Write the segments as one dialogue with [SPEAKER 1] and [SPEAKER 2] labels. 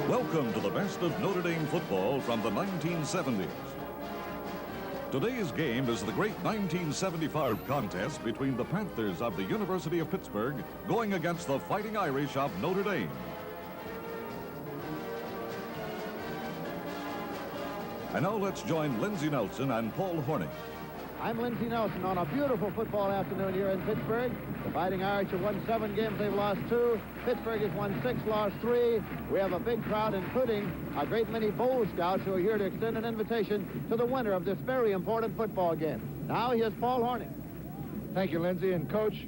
[SPEAKER 1] Welcome to the best of Notre Dame football from the 1970s. Today's game is the great 1975 contest between the Panthers of the University of Pittsburgh going against the Fighting Irish of Notre Dame. And now let's join Lindsey Nelson and Paul Hornung.
[SPEAKER 2] I'm Lindsey Nelson on a beautiful football afternoon here in Pittsburgh. The Fighting Irish have won 7 games. They've lost 2. Pittsburgh has won 6, lost 3. We have a big crowd, including a great many Bowl Scouts who are here to extend an invitation to the winner of this very important football game. Now here's Paul Hornung.
[SPEAKER 3] Thank you, Lindsey. And Coach,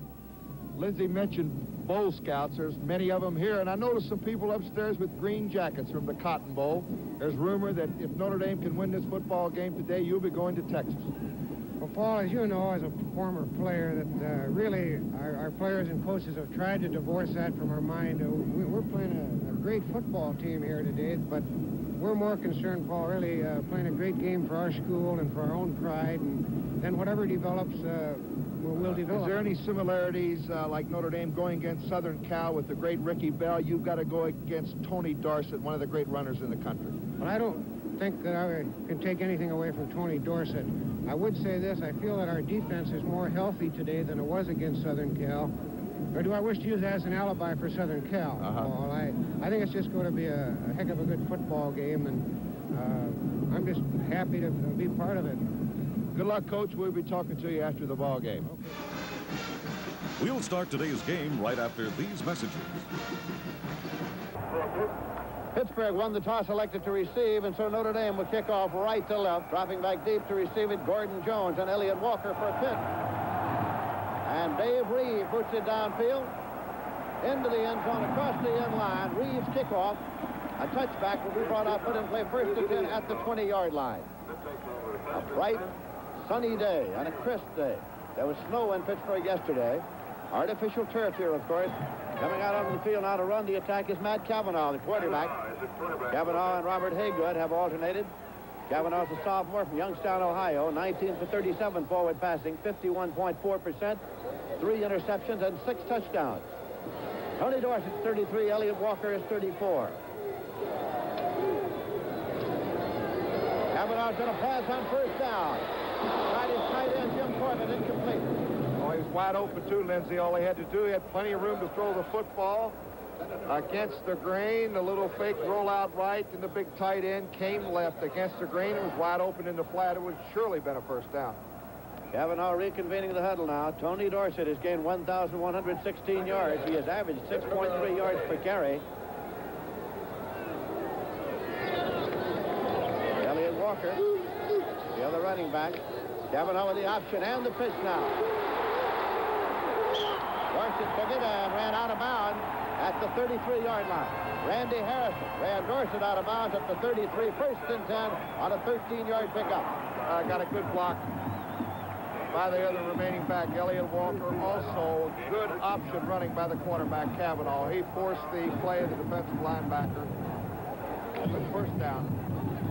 [SPEAKER 3] Lindsey mentioned Bowl Scouts. There's many of them here, and I noticed some people upstairs with green jackets from the Cotton Bowl. There's rumor that if Notre Dame can win this football game today, you'll be going to Texas.
[SPEAKER 4] Well, Paul, as you know, as a former player, that really our players and coaches have tried to divorce that from our mind. We're playing a great football team here today, but we're more concerned, Paul, really playing a great game for our school and for our own pride, and then whatever develops, we'll develop.
[SPEAKER 3] Is there any similarities like Notre Dame going against Southern Cal with the great Ricky Bell? You've got to go against Tony Dorsett, one of the great runners in the country.
[SPEAKER 4] But I don't think that I can take anything away from Tony Dorsett. I would say this, I feel that our defense is more healthy today than it was against Southern Cal. Or do I wish to use that as an alibi for Southern Cal, Paul? I think it's just going to be a heck of a good football game, and I'm just happy to be part of it.
[SPEAKER 3] Good luck, Coach. We'll be talking to you after the ball game.
[SPEAKER 1] Okay. We'll start today's game right after these messages.
[SPEAKER 2] Pittsburgh won the toss, elected to receive, and so Notre Dame will kick off right to left, dropping back deep to receive it. Gordon Jones and Elliott Walker for Pitt. And Dave Reeve puts it downfield into the end zone across the end line. Reeves kickoff. A touchback will be brought up, put in play first and 10 at the 20-yard line. A bright, sunny day and a crisp day. There was snow in Pittsburgh yesterday. Artificial turf here, of course. Coming out onto the field now to run the attack is Matt Cavanaugh, the quarterback. Cavanaugh and Robert Haygood have alternated. Cavanaugh's a sophomore from Youngstown, Ohio. 19 for 37 forward passing, 51.4%, 3 interceptions and 6 touchdowns. Tony Dorsett's 33, Elliott Walker is 34. Cavanaugh's going to pass on first down. Tried his tight end, Jim Corbett, incomplete.
[SPEAKER 3] Oh, he was wide open, too, Lindsey. All he had to do, he had plenty of room to throw the football. Against the grain, the little fake rollout right, and the big tight end came left. Against the grain, it was wide open in the flat. It would surely been a first down.
[SPEAKER 2] Cavanaugh reconvening the huddle now. Tony Dorsett has gained 1,116 yards. He has averaged 6.3 yards per carry. Elliott Walker, the other running back. Cavanaugh with the option and the pitch now. Dorsett took it and ran out of bounds at the 33-yard line. Randy Harrison ran Dorsett out of bounds at the 33, first and 10 on a 13-yard pickup.
[SPEAKER 3] Got a good block by the other remaining back, Elliott Walker. Also, good option running by the quarterback, Cavanaugh. He forced the play of the defensive linebacker. That's a first down.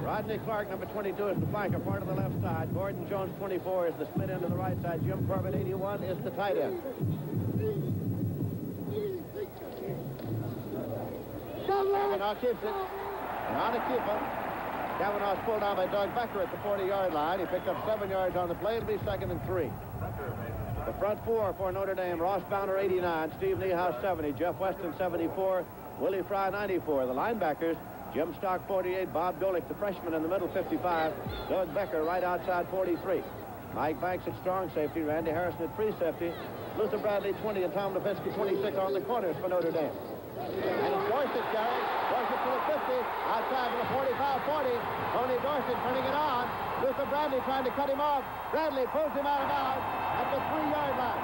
[SPEAKER 2] Rodney Clark, number 22, is the flanker, part of the left side. Gordon Jones, 24, is the split end to the right side. Jim Corbett, 81, is the tight end. Cavanaugh keeps it. And on a keeper. Cavanaugh's pulled down by Doug Becker at the 40-yard line. He picked up 7 yards on the play. It'll be 2nd and 3. The front four for Notre Dame: Ross Bowner, 89, Steve Niehaus, 70, Jeff Weston, 74, Willie Fry, 94. The linebackers: Jim Stock, 48, Bob Golick, the freshman, in the middle, 55, Doug Becker right outside, 43. Mike Banks at strong safety, Randy Harrison at free safety, Luther Bradley, 20, and Tom Lipinski, 26 on the corners for Notre Dame. And it's Dorsett carrying. Dorsett to the 50, outside to the 45-40. Tony Dorsett turning it on. Luther Bradley trying to cut him off. Bradley pulls him out of bounds at the 3-yard line.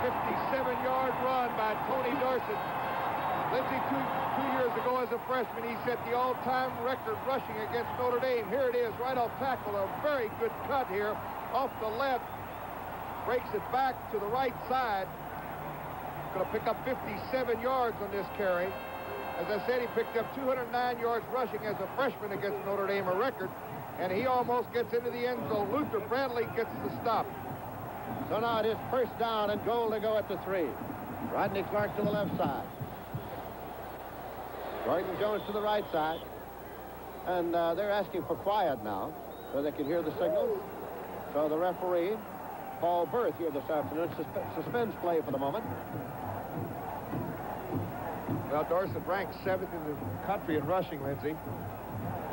[SPEAKER 3] 57-yard run by Tony Dorsett. Lindsey, two years ago as a freshman, he set the all-time record rushing against Notre Dame. Here it is, right off tackle. A very good cut here off the left. Breaks it back to the right side. Going to pick up 57 yards on this carry. As I said, he picked up 209 yards rushing as a freshman against Notre Dame, a record. And he almost gets into the end zone. Luther Bradley gets the stop.
[SPEAKER 2] So now it is first down and goal to go at the 3. Rodney Clark to the left side. Gordon Jones to the right side. And they're asking for quiet now so they can hear the signals. So the referee, Paul Berth, here this afternoon, suspends play for the moment.
[SPEAKER 3] Well, Dorsett ranks 7th in the country in rushing, Lindsey.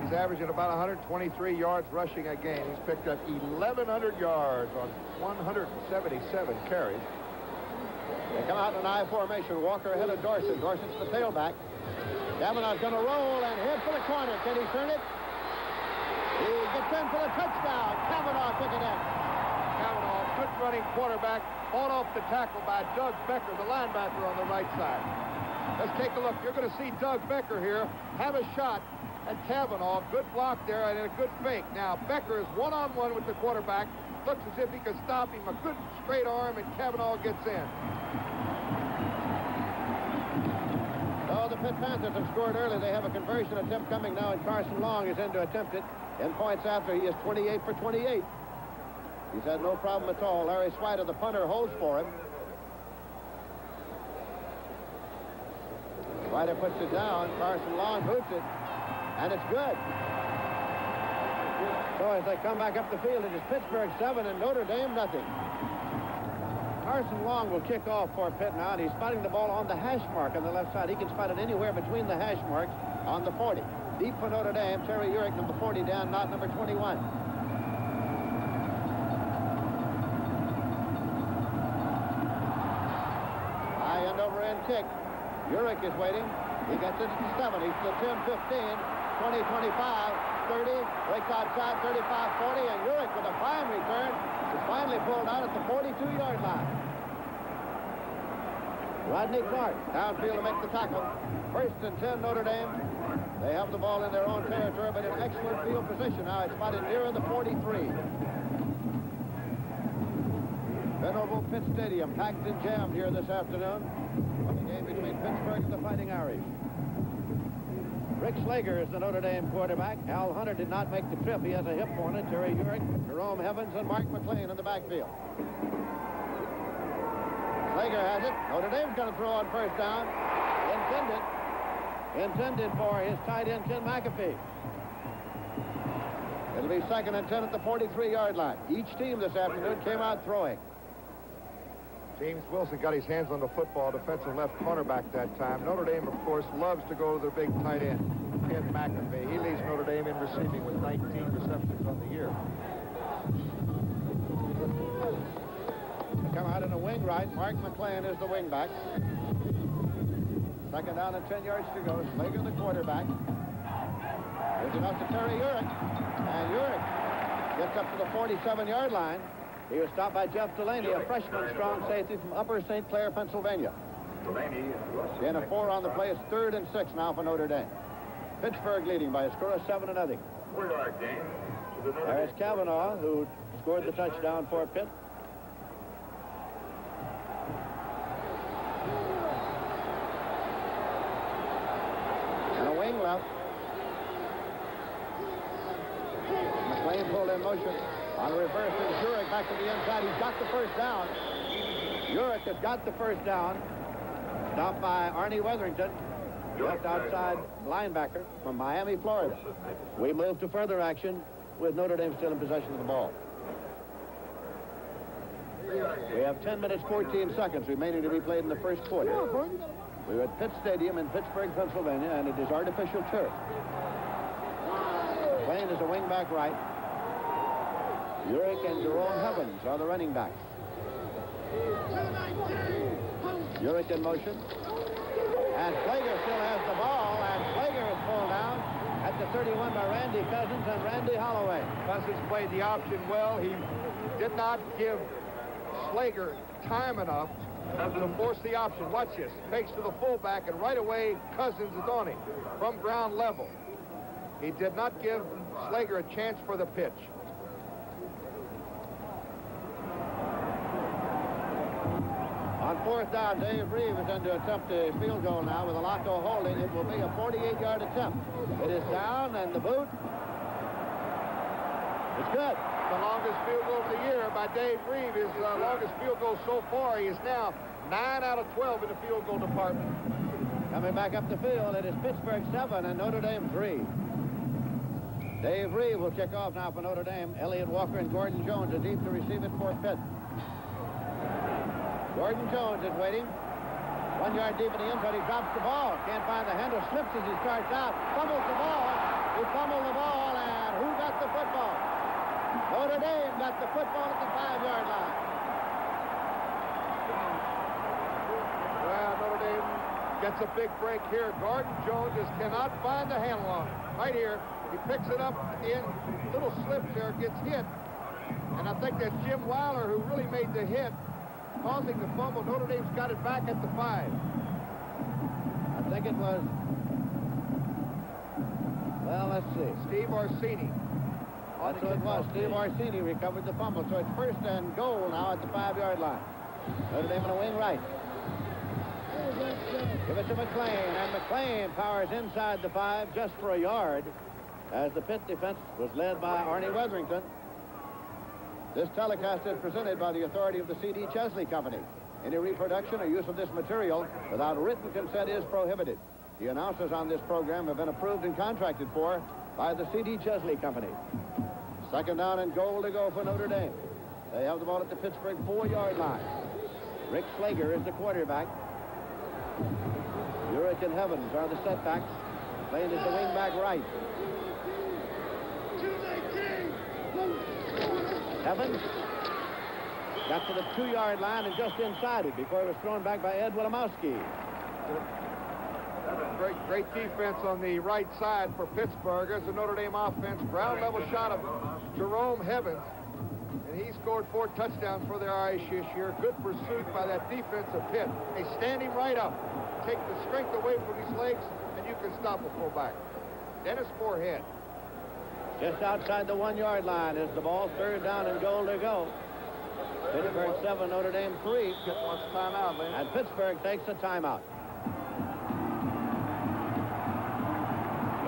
[SPEAKER 3] He's averaging about 123 yards rushing a game. He's picked up 1,100 yards on 177 carries.
[SPEAKER 2] They come out in an I formation. Walker ahead of Dorsett. Dorsett's the tailback. Kavanaugh's going to roll and head for the corner. Can he turn it? He gets in for the touchdown. Kavanaugh took it in.
[SPEAKER 3] Kavanaugh, good running quarterback, fought off the tackle by Doug Becker, the linebacker on the right side. Let's take a look. You're going to see Doug Becker here have a shot at Kavanaugh. Good block there and a good fake. Now, Becker is one-on-one with the quarterback. Looks as if he could stop him. A good straight arm, and Kavanaugh gets in.
[SPEAKER 2] Oh, the Pitt Panthers have scored early. They have a conversion attempt coming now, and Carson Long is in to attempt it. 10 points after. He is 28 for 28. He's had no problem at all. Larry Swider, the punter, holds for him. Swider puts it down. Carson Long boots it, and it's good. So as they come back up the field, it is Pittsburgh 7 and Notre Dame nothing. Carson Long will kick off for Pitt now, and he's spotting the ball on the hash mark on the left side. He can spot it anywhere between the hash marks on the 40. Deep for Notre Dame, Terry Urick, number 40 down, not number 21. High end over end kick. Urick is waiting. He gets it to 7. He's to 10, 15, 20, 25, 30. Breaks outside, 35, 40. And Urick with a fine return is finally pulled out at the 42-yard line. Rodney Clark downfield to make the tackle. 1st and 10, Notre Dame. They have the ball in their own territory, but in excellent field position. Now it's spotted nearer the 43. Venerable Pitt Stadium packed and jammed here this afternoon for the game between Pittsburgh and the Fighting Irish. Rick Slager is the Notre Dame quarterback. Al Hunter did not make the trip. He has a hip on it. Terry Urick, Jerome Evans, and Mark McLean in the backfield. Slager has it. Notre Dame's going to throw on 1st down. Intended for his tight end, Ken McAfee. It'll be 2nd and 10 at the 43-yard line. Each team this afternoon came out throwing.
[SPEAKER 3] James Wilson got his hands on the football, defensive left cornerback that time. Notre Dame, of course, loves to go to their big tight end, Ken McAfee. He leads Notre Dame in receiving with 19 receptions on the year.
[SPEAKER 2] They come out in a wing right. Mark McLean is the wing back. 2nd down and 10 yards to go. Slager, the quarterback. Gives it up to Terry Urick. And Urick gets up to the 47-yard line. He was stopped by Jeff Delaney, a freshman strong safety from Upper St. Clair, Pennsylvania. Gain of 4 on the play. It's 3rd and 6 now for Notre Dame. Pittsburgh leading by a score of 7-0. There's Kavanaugh, who scored the touchdown for Pitt. And a wing left. McLean pulled in motion. On a reverse, and Urick back to the inside. He's got the 1st down. Urick has got the 1st down. Stopped by Arnie Weatherington, left outside linebacker from Miami, Florida. We move to further action with Notre Dame still in possession of the ball. We have 10 minutes, 14 seconds remaining to be played in the 1st quarter. We're at Pitt Stadium in Pittsburgh, Pennsylvania, and it is artificial turf. Playing is a wingback right. Urick and Jerome Evans are the running backs. Urick in motion. And Slager still has the ball, and Slager is pulled down at the 31 by Randy Cousins and Randy Holloway.
[SPEAKER 3] Cousins played the option well. He did not give Slager time enough to force the option. Watch this. Fakes to the fullback, and right away Cousins is on him from ground level. He did not give Slager a chance for the pitch.
[SPEAKER 2] On 4th down, Dave Reeve is going to attempt a field goal now with Alonso holding. It will be a 48-yard attempt. It is down, and the boot. It's good.
[SPEAKER 3] The longest field goal of the year by Dave Reeve. His longest field goal so far. He is now 9 out of 12 in the field goal department.
[SPEAKER 2] Coming back up the field, it is Pittsburgh 7 and Notre Dame 3. Dave Reeve will kick off now for Notre Dame. Elliott Walker and Gordon Jones are deep to receive it for Pitt. Gordon Jones is waiting. 1 yard deep in the end zone. He drops the ball. Can't find the handle. Slips as he starts out. Fumbles the ball. He fumbled the ball, and who got the football? Notre Dame got the football at the 5-yard line.
[SPEAKER 3] Well, Notre Dame gets a big break here. Gordon Jones just cannot find the handle on it. Right here, he picks it up at the end. Little slip there, gets hit. And I think that's Jim Weiler who really made the hit, causing the fumble. Notre Dame's got it back at the 5.
[SPEAKER 2] I think it was, well, let's see.
[SPEAKER 3] Steve Orsini.
[SPEAKER 2] That's what it was. Steve Orsini recovered the fumble. So it's 1st and goal now at the 5-yard line. Notre Dame on a wing right. Give it to McLean, and McLean powers inside the 5 just for a yard as the Pitt defense was led by Arnie Weatherington. This telecast is presented by the authority of the C.D. Chesley Company. Any reproduction or use of this material without written consent is prohibited. The announcers on this program have been approved and contracted for by the C.D. Chesley Company. 2nd down and goal to go for Notre Dame. They have the ball at the Pittsburgh 4-yard line. Rick Slager is the quarterback. Urich and Evans are the setbacks. Playing as the wingback right. Evans got to the 2-yard line and just inside it before it was thrown back by Ed Wilimowski.
[SPEAKER 3] Great defense on the right side for Pittsburgh. There's the Notre Dame offense. Ground level shot of Jerome Evans. And he scored 4 touchdowns for the Irish this year. Good pursuit by that defense of Pitt. They stand him right up. Take the strength away from his legs, and you can stop a fullback. Dennis Moorhead.
[SPEAKER 2] Just outside the 1-yard line is the ball. 3rd down and goal to go. Pittsburgh 7, Notre Dame 3.
[SPEAKER 3] Pitt wants timeout, Lynn.
[SPEAKER 2] And Pittsburgh takes a timeout.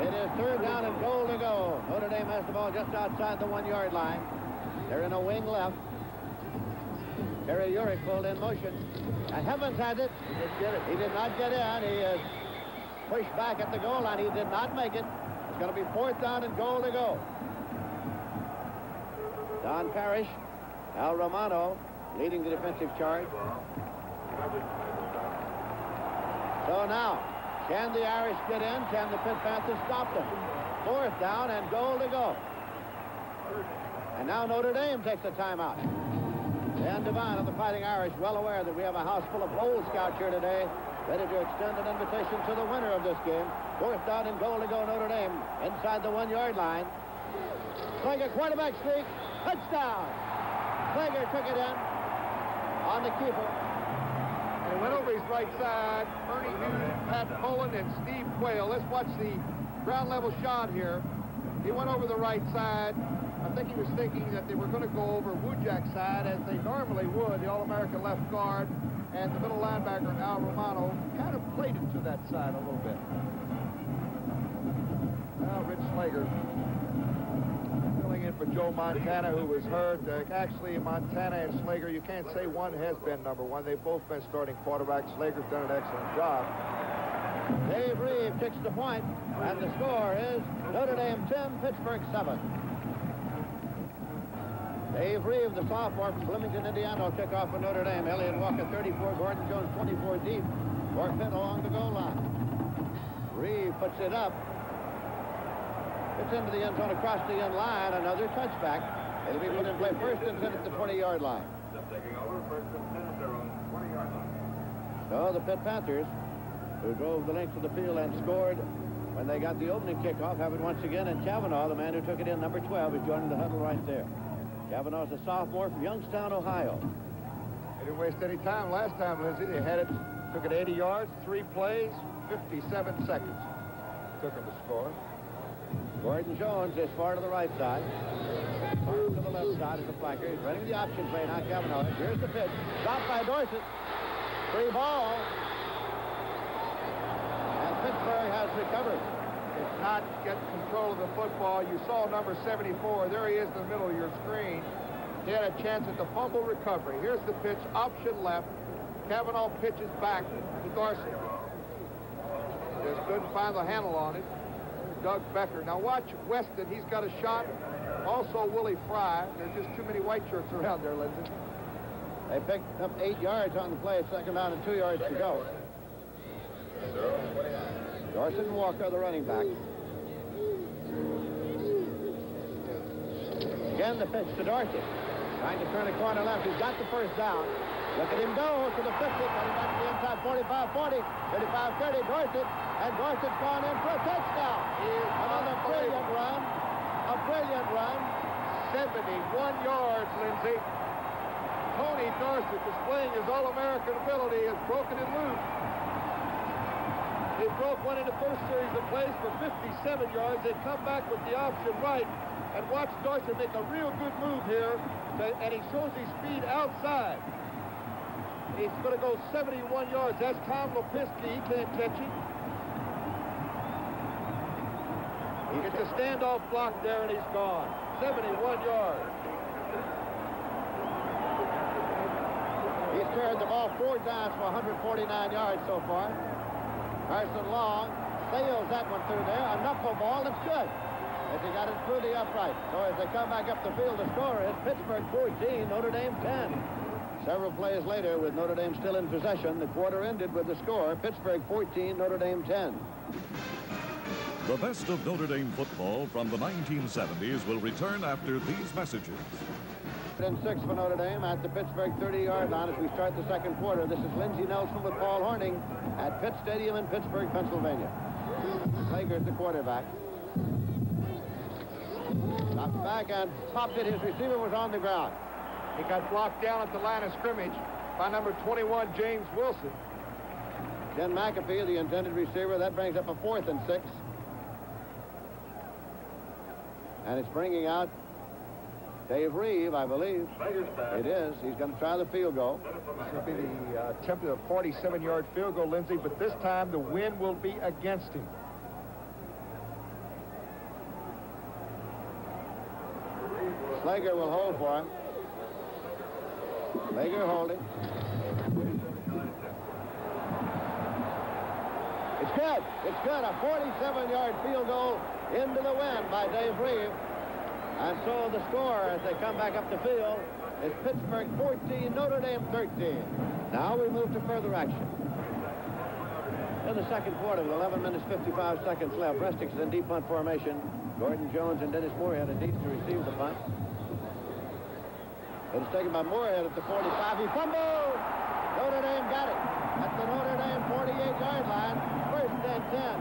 [SPEAKER 2] It is 3rd down and goal to go. Notre Dame has the ball just outside the 1-yard line. They're in a wing left. Terry Urich pulled in motion. And Evans has it.
[SPEAKER 3] He didn't get it.
[SPEAKER 2] He did not get in. He is pushed back at the goal line. He did not make it. It's going to be 4th down and goal to go. Don Parrish, Al Romano leading the defensive charge. So now, can the Irish get in? Can the Pitt Panthers stop them? 4th down and goal to go. And now Notre Dame takes a timeout. Dan Devine of the Fighting Irish, well aware that we have a house full of Bowl Scouts here today, ready to extend an invitation to the winner of this game. 4th down and goal to go, Notre Dame, inside the 1-yard line. Slager quarterback sneak, touchdown. Slager took it in on the keeper.
[SPEAKER 3] And he went over his right side. Ernie Hughes, Pat Pullen, and Steve Quayle. Let's watch the ground level shot here. He went over the right side. I think he was thinking that they were going to go over Wujak's side as they normally would, the All-American left guard, and the middle linebacker, Al Romano, kind of played it to that side a little bit. Now Rich Slager filling in for Joe Montana, who was hurt. Actually, Montana and Slager, you can't say one has been number 1. They've both been starting quarterbacks. Slager's done an excellent job.
[SPEAKER 2] Dave Reeve kicks the point, and the score is Notre Dame 10, Pittsburgh 7. Dave Reeve, the sophomore from Bloomington, Indiana, will kick off for Notre Dame. Elliott Walker, 34, Gordon Jones, 24 deep. For Pitt along the goal line. Reeve puts it up. It's into the end zone across the end line. Another touchback. It'll be put in play 1st and 10 at the 20-yard line. So the Pitt Panthers, who drove the length of the field and scored when they got the opening kickoff, have it once again. And Kavanaugh, the man who took it in, number 12, is joining the huddle right there. Kavanaugh's a sophomore from Youngstown, Ohio.
[SPEAKER 3] They didn't waste any time last time, Lindsay. They had it, took it 80 yards, 3 plays, 57 seconds. Took him to score.
[SPEAKER 2] Gordon Jones is far to the right side. Far to the left side is the flanker. He's running the option play now, Kavanaugh. Here's the pitch. Stopped by Dorsett. Free ball. And Pittsburgh has recovered.
[SPEAKER 3] Did not get control of the football. You saw number 74. There he is in the middle of your screen. He had a chance at the fumble recovery. Here's the pitch, option left. Kavanaugh pitches back to Dorsett. Just couldn't find the handle on it. Doug Becker. Now watch Weston. He's got a shot. Also Willie Fry. There's just too many white shirts around there, Lindsey.
[SPEAKER 2] They picked up 8 yards on the play, second down and 2 yards to go. Dorsett and Walker, the running back. Again, the pitch to Dorsett. Trying to turn a corner left. He's got the first down. Look at him go to the 50, coming back to the inside, 45-40, 35-30, Dorsett, and Dorsett's gone in for a touchdown. Another brilliant run. A brilliant run.
[SPEAKER 3] 71 yards, Lindsey. Tony Dorsett, displaying his All-American ability, has broken it loose. They broke one in the first series of plays for 57 yards. They come back with the option right, and watch Dorsett make a real good move here, and he shows his speed outside. He's going to go 71 yards. That's Tom Lepinsky. He can't catch him. He gets a standoff block there, and he's gone. 71 yards.
[SPEAKER 2] He's carried the ball 4 times for 149 yards so far. Carson Long sails that one through there. A knuckleball that's good. As he got it through the upright. So as they come back up the field, the score is Pittsburgh 14, Notre Dame 10. Several plays later, with Notre Dame still in possession, the quarter ended with the score, Pittsburgh 14, Notre Dame 10.
[SPEAKER 1] The best of Notre Dame football from the 1970s will return after these messages.
[SPEAKER 2] 6 for Notre Dame at the Pittsburgh 30-yard line as we start the second quarter. This is Lindsey Nelson with Paul Horning at Pitt Stadium in Pittsburgh, Pennsylvania. Slager's the quarterback. Dropped back and popped it. His receiver was on the ground.
[SPEAKER 3] He got blocked down at the line of scrimmage by number 21, James Wilson.
[SPEAKER 2] Ken McAfee, the intended receiver. That brings up a 4th and 6. And it's bringing out Dave Reeve, I believe. It is. He's going to try the field goal.
[SPEAKER 3] This will be the attempt at a 47-yard field goal, Lindsey, but this time the wind will be against him.
[SPEAKER 2] Slager will hold for him. Slager holding. It's good. It's good. A 47-yard field goal into the wind by Dave Reeve. And so the score as they come back up the field is Pittsburgh 14, Notre Dame 13. Now we move to further action. In the second quarter with 11 minutes 55 seconds left, Restic is in deep punt formation. Gordon Jones and Dennis Moorhead are deep to receive the punt. It is taken by Moorhead at the 45. He fumbled! Notre Dame got it at the Notre Dame 48-yard line. First and 10.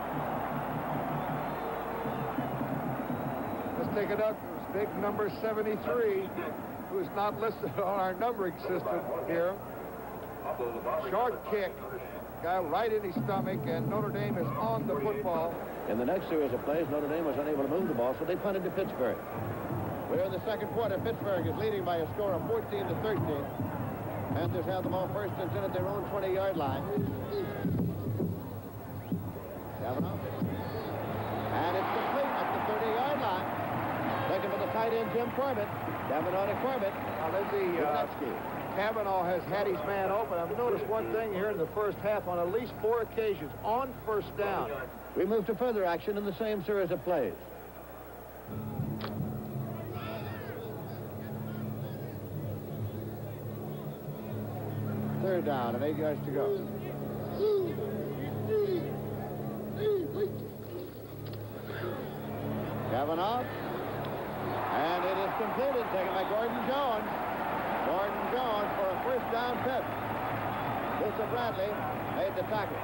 [SPEAKER 3] Let's take it up. Big number 73, who is not listed on our numbering system here. Short kick. Guy right in his stomach, and Notre Dame is on the football.
[SPEAKER 2] In the next series of plays, Notre Dame was unable to move the ball, so they punted to Pittsburgh. We're in the second quarter. Pittsburgh is leading by a score of 14-13. Panthers have the ball first and 10 at their own 20-yard line. Kavanaugh. And it's complete at the 30-yard line. Taken by the tight end, Jim Corbett. Kavanaugh to Corbett.
[SPEAKER 3] Now, Lindsey, Kavanaugh has had his man open. I've noticed one thing here in the first half on at least 4 occasions on first down.
[SPEAKER 2] We move to further action in the same series of plays. Third down and 8 yards to go. Kavanaugh. And it is completed, taken by Gordon Jones. Gordon Jones for a first down Pitt. Luther Bradley made the tackle.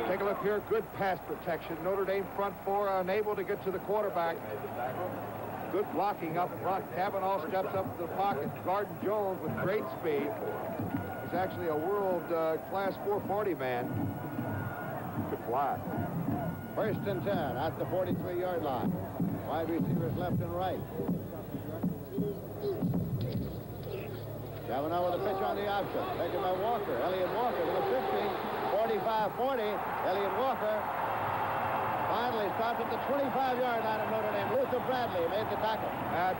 [SPEAKER 3] Take a look here. Good pass protection. Notre Dame front 4 unable to get to the quarterback. Good blocking up front. Kavanaugh steps up to the pocket. Gordon Jones with great speed. He's actually a world-class 440 man. Good fly.
[SPEAKER 2] First and 10 at the 43-yard line. Wide receivers left and right. Kavanaugh with a pitch on the option. Taken by Walker. Elliott Walker with a 50. 45-40. Elliott Walker finally stops at the 25-yard line of Notre Dame. Luther Bradley made the tackle.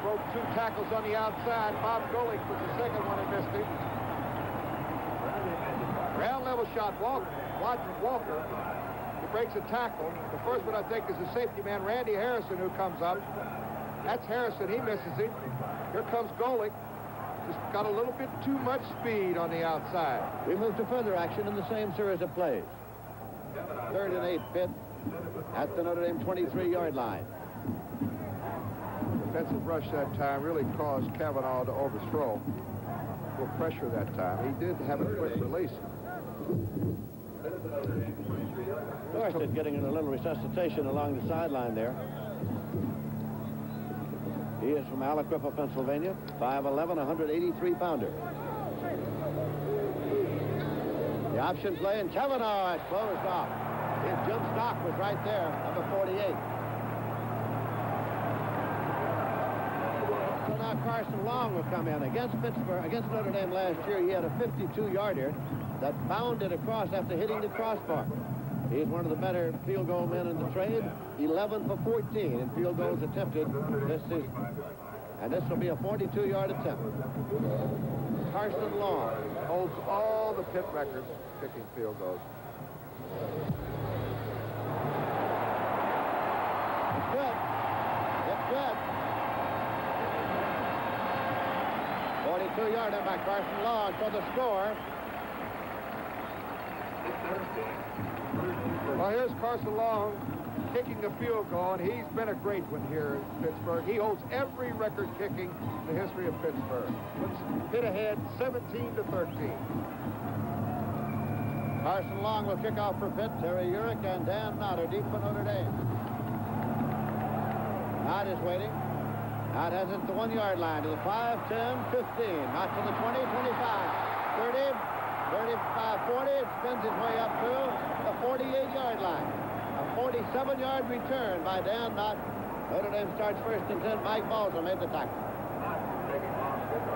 [SPEAKER 3] Broke 2 tackles on the outside. Bob Golick was the second one and missed him. Ground level shot. Walker breaks a tackle. The first one, I think, is the safety man, Randy Harrison, who comes up. That's Harrison. He misses him. Here comes Golick. Just got a little bit too much speed on the outside.
[SPEAKER 2] We move to further action in the same series of plays. 3rd and 8, Pitt at the Notre Dame 23-yard line.
[SPEAKER 3] Defensive rush that time really caused Cavanaugh to overthrow. A little pressure that time. He did have a quick release.
[SPEAKER 2] Dorset getting in a little resuscitation along the sideline there. He is from Aliquippa, Pennsylvania, 5'11", 183-pounder. The option play, and Cavanaugh has closed off. His Jim Stock was right there, number 48. So now Carson Long will come in against Pittsburgh, against Notre Dame last year. He had a 52-yarder that bounded across after hitting the crossbar. He's one of the better field goal men in the trade. 11 for 14 in field goals attempted this season. And this will be a 42-yard attempt. Carson Long
[SPEAKER 3] Holds all the Pitt records kicking field goals.
[SPEAKER 2] It's good. It's good. 42-yarder by Carson Long for the score.
[SPEAKER 3] Well, here's Carson Long kicking the field goal, and he's been a great one here in Pittsburgh. He holds every record kicking in the history of Pittsburgh. Puts Pitt ahead 17-13.
[SPEAKER 2] Carson Long will kick off for Pitt. Terry Urick and Dan Notre deep for Notre Dame. Knott is waiting. Knott has it to the 1-yard line, to the 5, 10, 15. Knott to the 20, 25, 30, 35, 40. It spins his way up to the 48-yard line. A 47-yard return by Dan Knott. Notre Dame starts 1st and 10. Mike Balzer made the tackle.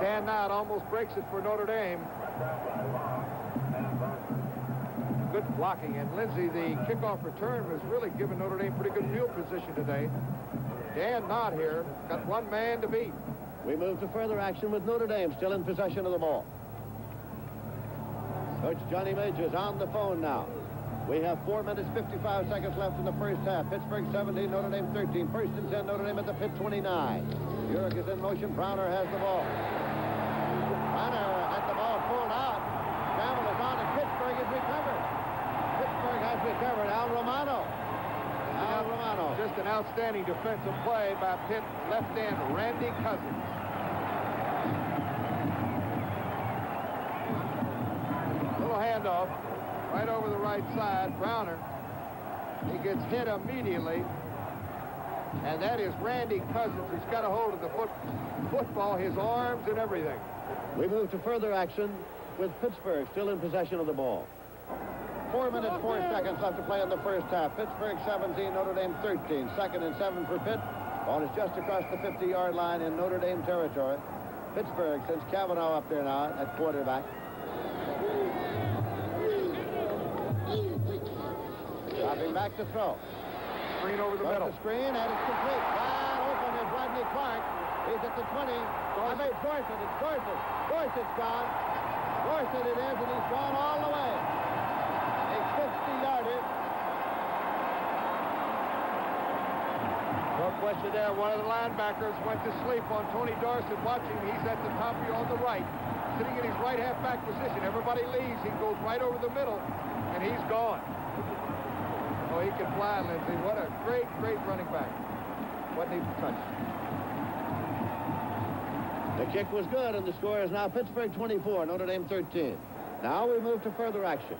[SPEAKER 3] Dan Knott almost breaks it for Notre Dame. Good blocking, and Lindsey, the kickoff return was really giving Notre Dame pretty good field position today. Dan Knott here got one man to beat.
[SPEAKER 2] We move to further action with Notre Dame still in possession of the ball. Coach Johnny Majors on the phone now. We have 4 minutes, 55 seconds left in the first half. Pittsburgh 17, Notre Dame 13. 1st and 10, Notre Dame at the Pitt 29. Urick is in motion. Browner has the ball. Browner had the ball pulled out. Campbell is on, and Pittsburgh is recovered. Pittsburgh has recovered. Al Romano.
[SPEAKER 3] Just an outstanding defensive play by Pitt left end Randy Cousins. Little handoff right over the right side. Browner. He gets hit immediately. And that is Randy Cousins, who's got a hold of the football, his arms and everything.
[SPEAKER 2] We move to further action with Pittsburgh still in possession of the ball. 4 minutes, 4 seconds left to play in the first half. Pittsburgh 17, Notre Dame 13. 2nd and 7 for Pitt. Ball is just across the 50-yard line in Notre Dame territory. Pittsburgh sends Cavanaugh up there now at quarterback. Dropping back to throw.
[SPEAKER 3] Screen over the middle.
[SPEAKER 2] The screen, and it's complete. Wide open is Rodney Clark. He's at the 20. Dorset. It's Dorset. Dorset's gone. Dorset it is, and he's gone all the way. A 50-yarder.
[SPEAKER 3] No question there. One of the linebackers went to sleep on Tony Dorset. Watching, he's at the top here on the right, sitting in his right halfback position. Everybody leaves. He goes right over the middle, and he's gone. Oh, he can fly, Lindsey. What a great, great running back. Wasn't even touched.
[SPEAKER 2] The kick was good, and the score is now Pittsburgh 24, Notre Dame 13. Now we move to further action.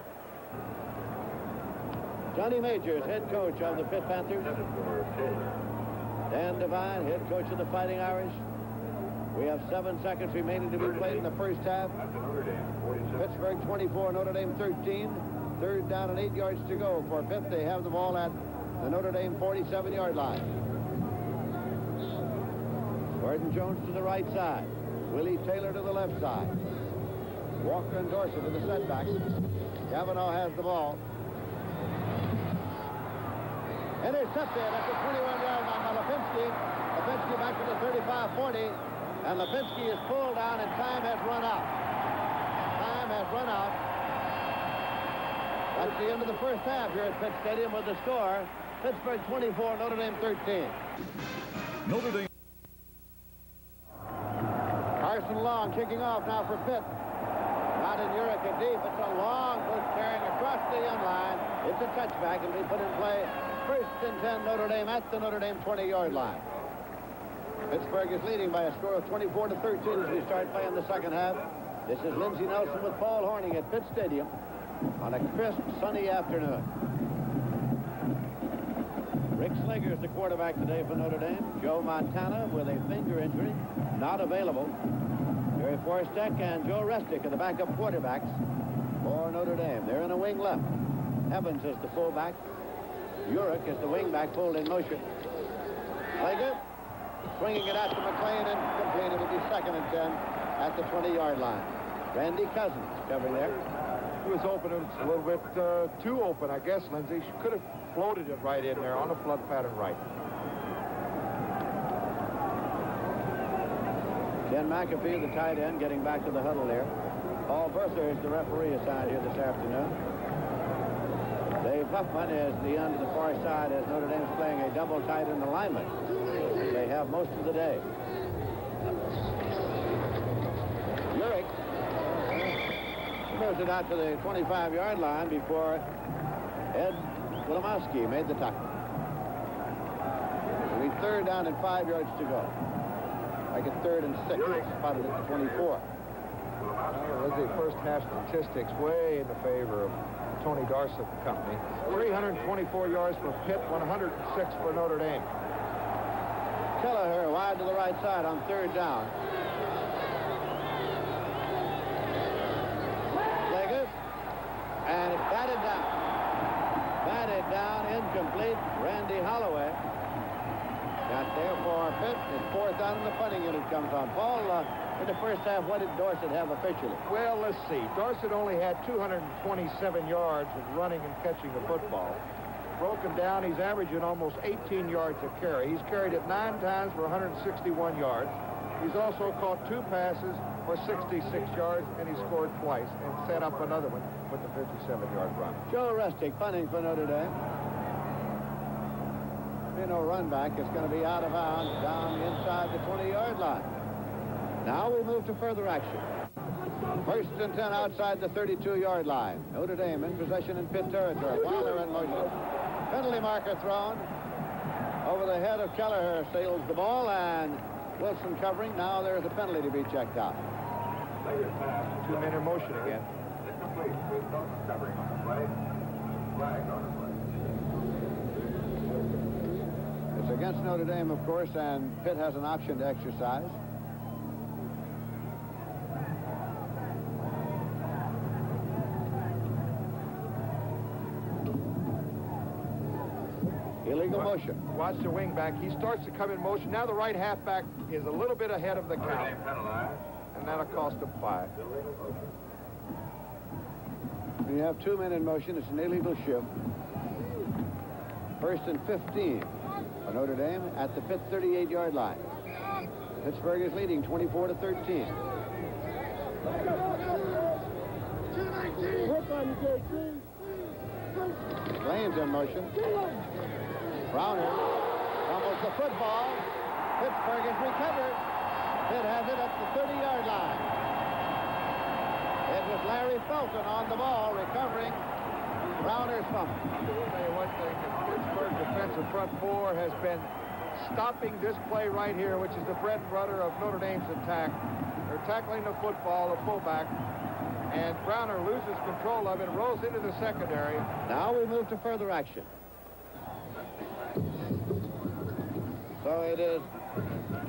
[SPEAKER 2] Johnny Majors, head coach of the Pitt Panthers. Dan Devine, head coach of the Fighting Irish. We have 7 seconds remaining to be played in the first half. Pittsburgh 24, Notre Dame 13. 3rd down and 8 yards to go for Pitt. They have the ball at the Notre Dame 47-yard line. Gordon Jones to the right side. Willie Taylor to the left side. Walker and Dorset to the setback. Cavanaugh has the ball. Intercepted at the 21-yard line by Lipinski. Lipinski back to the 35-40. And Lipinski is pulled down, and time has run out. Time has run out. That's the end of the first half here at Pitt Stadium with the score. Pittsburgh 24, Notre Dame 13.
[SPEAKER 1] Notre Dame.
[SPEAKER 2] Carson Long kicking off now for Pitt. Not in Urica deep. It's a long push carrying across the end line. It's a touchback and be put in play. First and 10, Notre Dame at the Notre Dame 20-yard line. Pittsburgh is leading by a score of 24-13 as we start playing the second half. This is Lindsey Nelson with Paul Horning at Pitt Stadium on a crisp, sunny afternoon. Rick Slager is the quarterback today for Notre Dame. Joe Montana with a finger injury, not available. Jerry Forstek and Joe Restic are the backup quarterbacks for Notre Dame. They're in a wing left. Evans is the fullback. Urick is the wingback pulled in motion. Slager swinging it out to McLean and complete. It'll be second and 10 at the 20-yard line. Randy Cousins covering there.
[SPEAKER 3] He was open. It was a little bit too open, I guess, Lindsey. She could have floated it right in there on the flood pattern right.
[SPEAKER 2] Ken McAfee, the tight end, getting back to the huddle there. Paul Berther is the referee assigned here this afternoon. Dave Huffman is the end of the far side as Notre Dame is playing a double tight end alignment. They have most of the day. Urick moves it out to the 25-yard line before Ed Wilimowski made the tackle. It'll be third down and 5 yards to go. Like a third and 6, spotted at the 24.
[SPEAKER 3] Lindsey, first half statistics way in the favor of Tony Dorsett and company. 324 yards for Pitt, 106 for Notre Dame.
[SPEAKER 2] Kelleher wide to the right side on third down. Slager. And it's batted down. Batted down, incomplete. Randy Holloway got there for Pitt. It's fourth down and the punting unit comes on. Paul, in the first half, what did Dorsett have officially?
[SPEAKER 3] Well, let's see. Dorsett only had 227 yards of running and catching the football. Broken down, he's averaging almost 18 yards a carry. He's carried it 9 times for 161 yards. He's also caught 2 passes for 66 yards, and he scored twice and set up another one with the 57-yard run.
[SPEAKER 2] Joe Restic punting for Notre Dame. No run back. It's going to be out of bounds down inside the 20-yard line. Now we move to further action. First and 10 outside the 32-yard line. Notre Dame in possession in Pitt territory. Weiler in motion. Penalty marker thrown. Over the head of Kelleher sails the ball, and Wilson covering. Now there's a penalty to be checked out.
[SPEAKER 3] 2 men in motion again.
[SPEAKER 2] It's against Notre Dame, of course, and Pitt has an option to exercise. Illegal motion.
[SPEAKER 3] Watch the wing back. He starts to come in motion. Now the right halfback is a little bit ahead of the count. And that'll cost him 5.
[SPEAKER 2] When you have 2 men in motion, it's an illegal shift. First and 15 for Notre Dame at the Pitt 38-yard line. Pittsburgh is leading 24-13. Lane's in motion. Browner fumbles the football. Pittsburgh is recovered. Pitt has it at the 30-yard line. It was Larry Felton on the ball, recovering Browner's fumble.
[SPEAKER 3] I'll tell you one thing, the Pittsburgh defensive front 4 has been stopping this play right here, which is the bread and butter of Notre Dame's attack. They're tackling the football, the fullback, and Browner loses control of it, rolls into the secondary.
[SPEAKER 2] Now we move to further action. So it is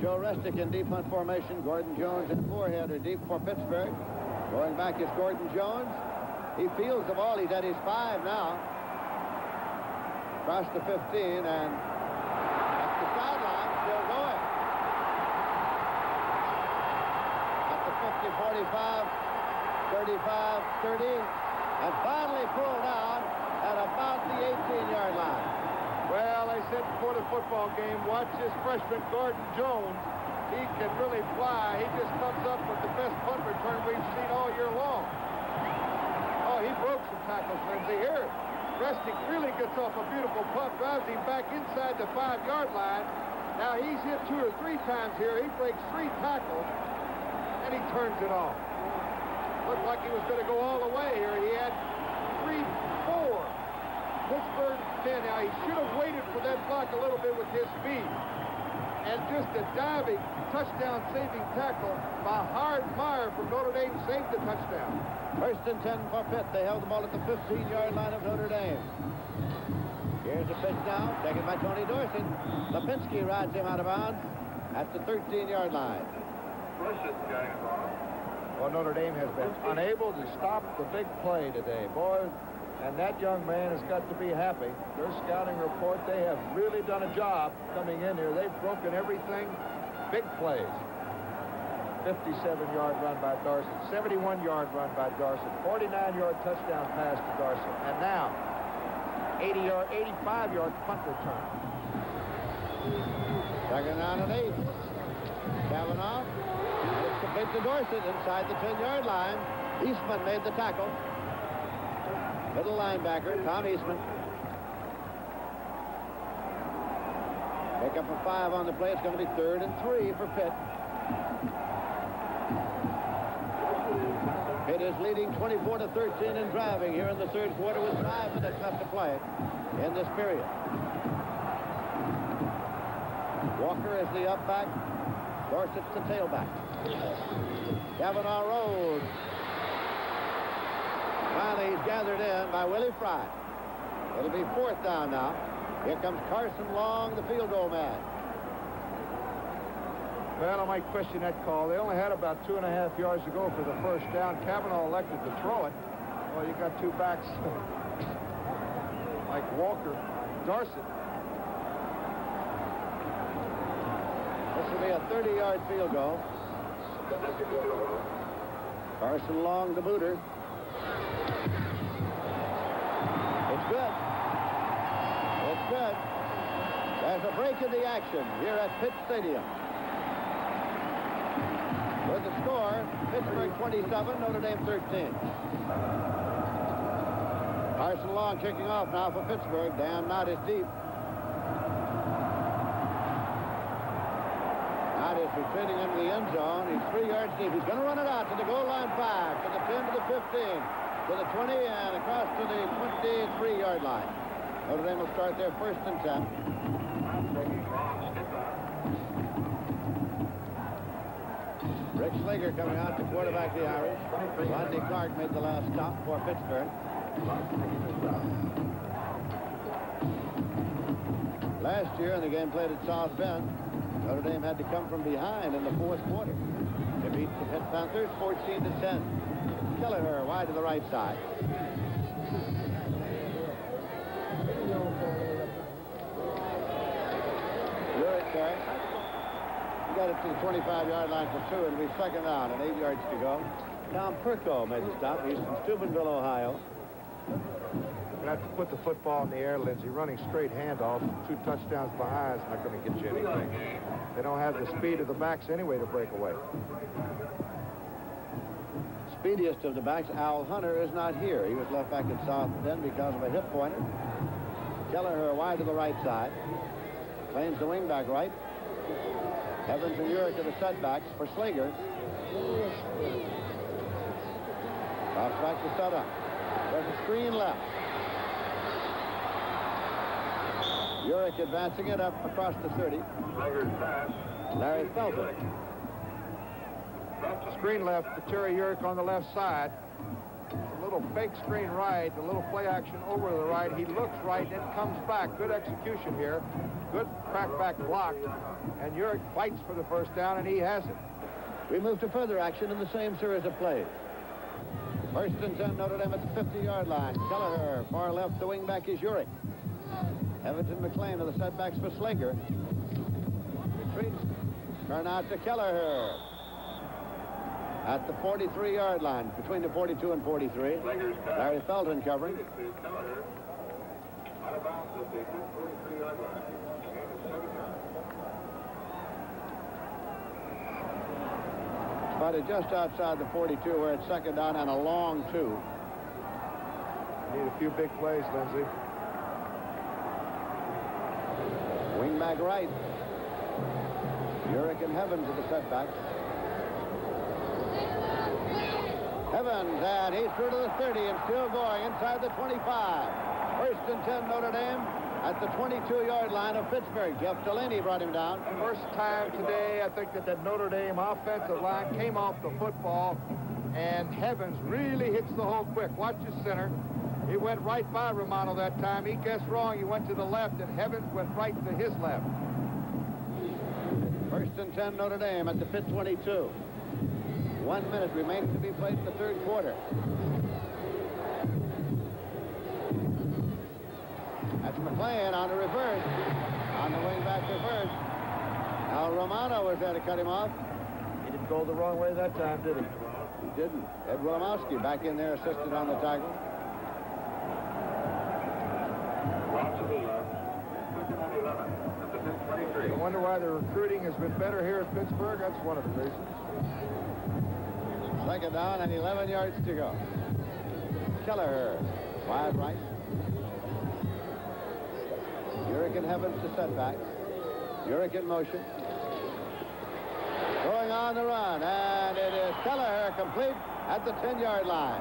[SPEAKER 2] Joe Restic in deep punt formation. Gordon Jones and Moorhead are deep for Pittsburgh. Going back is Gordon Jones. He fields the ball. He's at his 5 now. Across the 15 and at the sideline, still going. At the 50, 45, 35, 30, and finally pulled down at about the 18-yard line.
[SPEAKER 3] Well, I said before the football game, watch this freshman Gordon Jones. He can really fly. He just comes up with the best punt return we've seen all year long. Oh, he broke some tackles, Lindsey. Here, Resnick really gets off a beautiful punt, drives him back inside the 5-yard line. Now he's hit 2 or 3 times here. He breaks 3 tackles, and he turns it off. Looked like he was going to go all the way here. He had 3-4 Pittsburgh men. Now he should have waited for that block a little bit with his speed. And just a diving touchdown-saving tackle by Hard Meyer from Notre Dame saved the touchdown.
[SPEAKER 2] First and 10 for Pitt. They held the ball at the 15-yard line of Notre Dame. Here's the pitch now, taken by Tony Dorsett. Lipinski rides him out of bounds at the 13-yard line.
[SPEAKER 3] Well, Notre Dame has been unable to stop the big play today. Boy, and that young man has got to be happy. Their scouting report, they have really done a job coming in here. They've broken everything. Big plays. 57-yard run by Dorsett. 71-yard run by Dorsett. 49-yard touchdown pass to Dorsett. And now, 85-yard punt return.
[SPEAKER 2] Second down and 8. Kavanaugh. It's complete to Dorsett inside the 10-yard line. Eastman made the tackle. Middle linebacker, Tom Eastman. Pick up a 5 on the play. It's going to be 3rd and 3 for Pitt. Pitt is leading 24-13 in driving here in the 3rd quarter with 5 minutes left to play in this period. Walker is the up back. Dorsett's the tailback. Kavanaugh rolls. Finally, he's gathered in by Willie Fry. It'll be 4th down now. Here comes Carson Long, the field goal man.
[SPEAKER 3] Well, I might question that call. They only had about 2.5 yards to go for the first down. Kavanaugh elected to throw it. Well, you got 2 backs like Walker, Dorsett.
[SPEAKER 2] This will be a 30-yard field goal. Carson Long, the booter. It's good. It's good. There's a break in the action here at Pitt Stadium. With the score, Pittsburgh 27, Notre Dame 13. Carson Long kicking off now for Pittsburgh. Dan Knott is deep. Knott is retreating into the end zone. He's 3 yards deep. He's going to run it out to the goal line 5, to the 10, to the 15, to the 20, and across to the 23-yard line. Notre Dame will start their 1st and 10. Rick Slager coming out to quarterback the Irish. Rodney Clark made the last stop for Pittsburgh. Last year in the game played at South Bend, Notre Dame had to come from behind in the 4th quarter to beat the Pitt Panthers 14-10. Kelleher wide to the right side. He got it to the 25-yard line for 2. It'll be 2nd down and 8 yards to go. Tom Perko made the stop. He's from Steubenville, Ohio.
[SPEAKER 3] You're going to have to put the football in the air, Lindsey. Running straight handoff, 2 touchdowns behind is not going to get you anything. They don't have the speed of the backs anyway to break away.
[SPEAKER 2] Speediest of the backs, Al Hunter, is not here. He was left back at South Bend because of a hip pointer. Kelleher wide to the right side. Claims the wing back right. Evans and Urick are the setbacks for Slager. Drops back to set up. There's a screen left. Urick advancing it up across the 30. Larry Felton.
[SPEAKER 3] Screen left to Terry Urick on the left side. A little fake screen right, a little play action over to the right. He looks right and comes back. Good execution here. Good crackback block. And Urick fights for the 1st down, and he has it.
[SPEAKER 2] We move to further action in the same series of plays. 1st and 10, Notre Dame at the 50-yard line. Kelleher, far left, the wingback is Urick. Everton McLean are the setbacks for Slager. Retreats. Turn out to Kelleher. At the 43-yard line, between the 42 and 43. Larry Felton covering. Spotted just outside the 42 where it's 2nd down and a long 2.
[SPEAKER 3] few big plays, Lindsey.
[SPEAKER 2] Wingback right. Hurricane Evans at the setback. Evans, and he's through to the 30 and still going inside the 25. First and 10 Notre Dame at the 22-yard line of Pittsburgh. Jeff Delaney brought him down.
[SPEAKER 3] First time today, I think that Notre Dame offensive line came off the football, and Evans really hits the hole quick. Watch his center. He went right by Romano that time. He guessed wrong. He went to the left, and Evans went right to his left.
[SPEAKER 2] First and 10 Notre Dame at the Pitt 22. 1 minute remaining to be played in the third quarter. That's McLean on the reverse. On the wingback reverse. Now Romano was there to cut him off.
[SPEAKER 3] He didn't go the wrong way that time, did he?
[SPEAKER 2] He didn't. Ed Wilimowski back in there, assisted on the tackle.
[SPEAKER 3] I wonder why the recruiting has been better here at Pittsburgh. That's one of the reasons.
[SPEAKER 2] Second down and 11 yards to go. Kelleher, wide right. Hurricane Evans to setback. Hurricane motion. Going on the run, and it is Kelleher complete at the 10-yard line.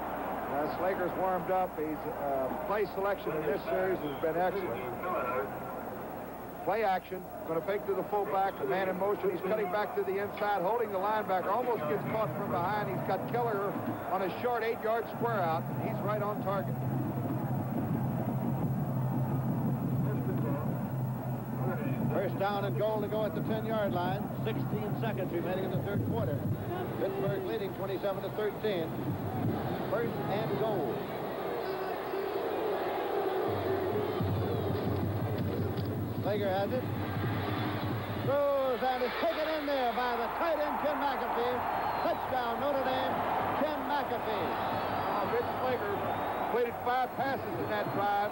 [SPEAKER 3] Slager's warmed up. His play selection in this series has been excellent. Play action, going to fake to the fullback, the man in motion. He's cutting back to the inside, holding the linebacker, almost gets caught from behind. He's got Kelleher on a short 8-yard square out. He's right on target.
[SPEAKER 2] First down and goal to go at the 10-yard line. 16 seconds remaining in the third quarter. Pittsburgh leading 27-13. First and goal. Slager has it. Throws and is taken in there by the tight end, Ken McAfee. Touchdown, Notre Dame, Ken McAfee.
[SPEAKER 3] Rich Slager completed 5 passes in that drive.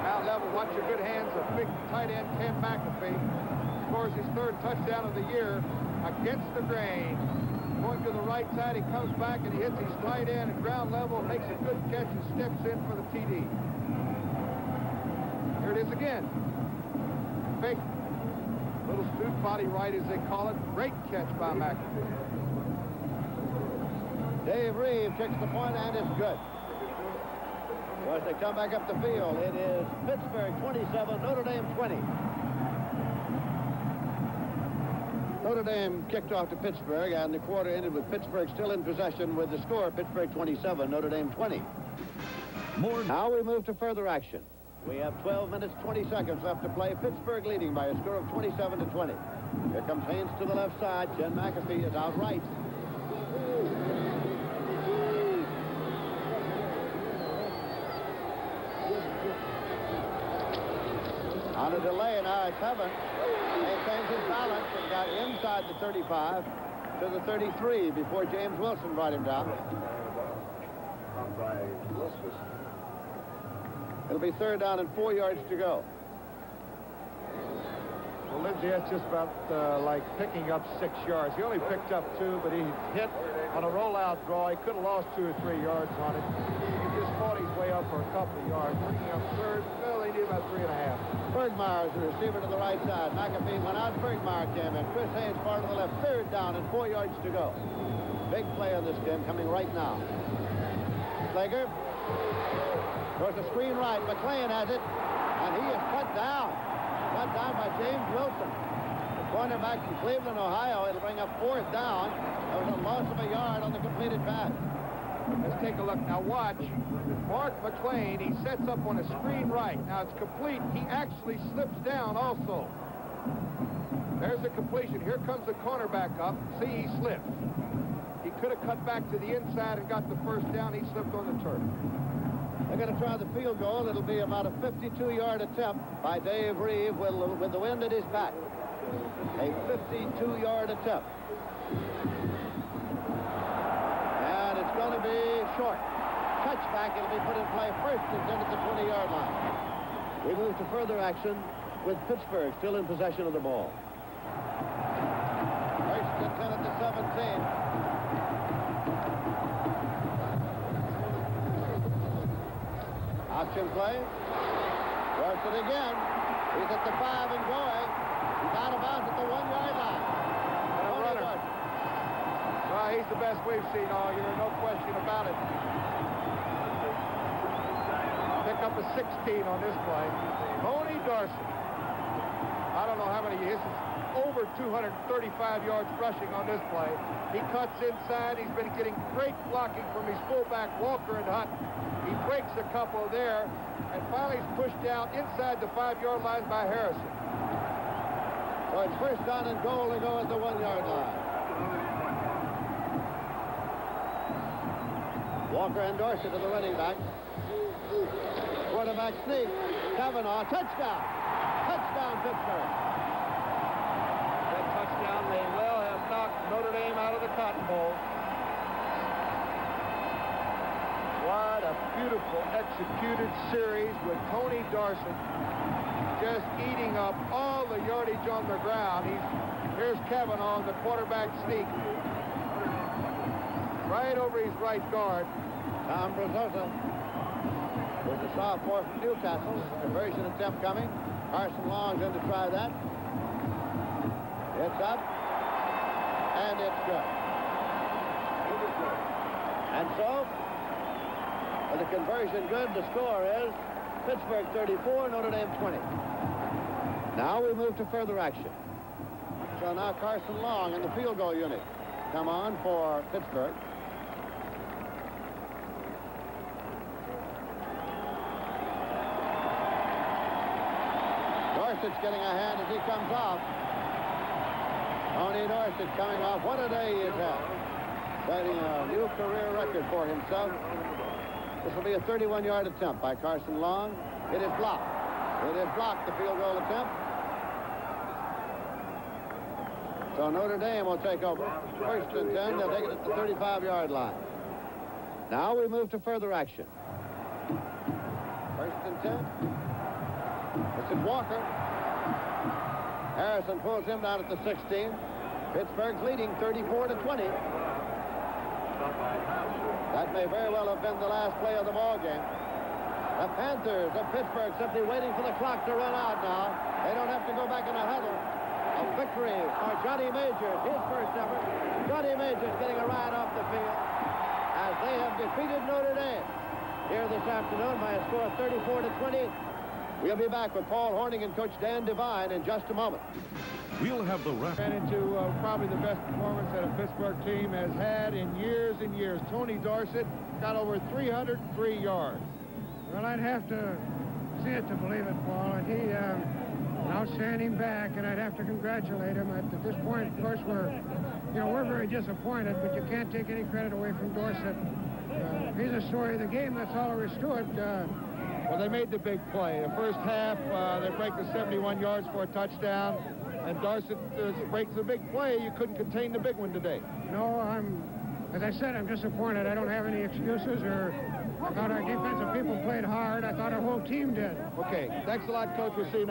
[SPEAKER 3] Now level, watch your good hands of big tight end Ken McAfee. Scores his 3rd touchdown of the year against the grain. Going to the right side, he comes back and he hits his tight end at ground level, makes a good catch and steps in for the TD. Here it is again. Big little scoot body right, as they call it. Great catch by McAfee.
[SPEAKER 2] Dave Reeve kicks the point and is good. So as they come back up the field, it is Pittsburgh 27, Notre Dame 20. Notre Dame kicked off to Pittsburgh, and the quarter ended with Pittsburgh still in possession with the score, Pittsburgh 27, Notre Dame 20. Now we move to further action. We have 12 minutes, 20 seconds left to play. Pittsburgh leading by a score of 27-20. Here comes Haynes to the left side. Ken McAfee is out right. On a delay, now it's Evans. Maintains his balance and got inside the 35 to the 33 before James Wilson brought him down. It'll be 3rd down and 4 yards to go.
[SPEAKER 3] Well, Lindsey, that's just about like picking up 6 yards. He only picked up 2, but he hit on a rollout draw. He could have lost 2 or 3 yards on it. He just fought his way up for a couple of yards. Bringing up 3rd, well, they need about 3.5.
[SPEAKER 2] Bergmeyer is the receiver to the right side. McAfee went out. Bergmeyer came in. Chris Haynes far to the left. 3rd down and 4 yards to go. Big play on this game coming right now. Slager goes to screen right. McLean has it, and he is cut down. Cut down by James Wilson. The cornerback from Cleveland, Ohio. It'll bring up 4th down. There was a loss of a yard on the completed pass.
[SPEAKER 3] Let's take a look. Now watch. Mark McLean, he sets up on a screen right. Now it's complete. He actually slips down also. There's the completion. Here comes the cornerback up. See, he slipped. He could have cut back to the inside and got the 1st down. He slipped on the turf.
[SPEAKER 2] They're going to try the field goal. It'll be about a 52-yard attempt by Dave Reeve with the wind at his back. A 52-yard attempt. And it's going to be short. Touchback. It'll be put in play 1st and 10 at the 20-yard line. We move to further action with Pittsburgh still in possession of the ball. 1st and 10 at the 17. Option play. Dorsett again. He's at the 5 and going. He's out of bounds at the 1-yard line.
[SPEAKER 3] And a runner. Well, he's the best we've seen all year, no question about it. Pick up a 16 on this play. Tony Dorsett. I don't know how many he is. Over 235 yards rushing on this play. He cuts inside. He's been getting great blocking from his fullback, Walker and Hunt. He breaks a couple there, and finally he's pushed down inside the 5-yard line by Harrison.
[SPEAKER 2] So it's first down and goal to go at the 1-yard line. Walker and Dorsett to the running back. Quarterback sneak. Kavanaugh, touchdown. Touchdown, Pittsburgh.
[SPEAKER 3] That touchdown may well have knocked Notre Dame out of the Cotton Bowl. What a beautiful executed series with Tony Dorsett just eating up all the yardage on the ground. Here's Kavanaugh, the quarterback sneak. Right over his right guard.
[SPEAKER 2] Tom Brazosa with the sophomore from Newcastle. Conversion attempt coming. Carson Long's in to try that. It's up. And it's good. And so, with the conversion good, the score is Pittsburgh 34, Notre Dame 20. Now we move to further action. So now Carson Long in the field goal unit come on for Pittsburgh. Dorsett's getting a hand as he comes off. Tony Dorsett coming off. What a day he has had. Setting a new career record for himself. This will be a 31-yard attempt by Carson Long. It is blocked. It is blocked, the field goal attempt. So Notre Dame will take over. First and 10, they'll take it at the 35-yard line. Now we move to further action. First and 10. This is Walker. Harrison pulls him down at the 16. Pittsburgh's leading 34-20. That may very well have been the last play of the ball game. The Panthers of Pittsburgh simply waiting for the clock to run out now. They don't have to go back in a huddle. A victory for Johnny Majors, his first effort. Johnny Majors getting a ride off the field as they have defeated Notre Dame here this afternoon by a score of 34-20. We'll be back with Paul Horning and Coach Dan Devine in just a moment.
[SPEAKER 1] We'll have the ref.
[SPEAKER 3] Ran into probably the best performance that a Pittsburgh team has had in years and years. Tony Dorsett got over 303 yards.
[SPEAKER 4] Well, I'd have to see it to believe it, Paul. And he, an outstanding back, and I'd have to congratulate him. At this point, of course, we're very disappointed, but you can't take any credit away from Dorsett. He's a story of the game. That's all there is to it.
[SPEAKER 3] Well, they made the big play. The first half, they break the 71 yards for a touchdown, and Dorsett breaks the big play. You couldn't contain the big one today.
[SPEAKER 4] No, as I said, I'm disappointed. I don't have any excuses. I thought our defensive people played hard. I thought our whole team did.
[SPEAKER 3] Okay, thanks a lot, Coach. We'll see you next.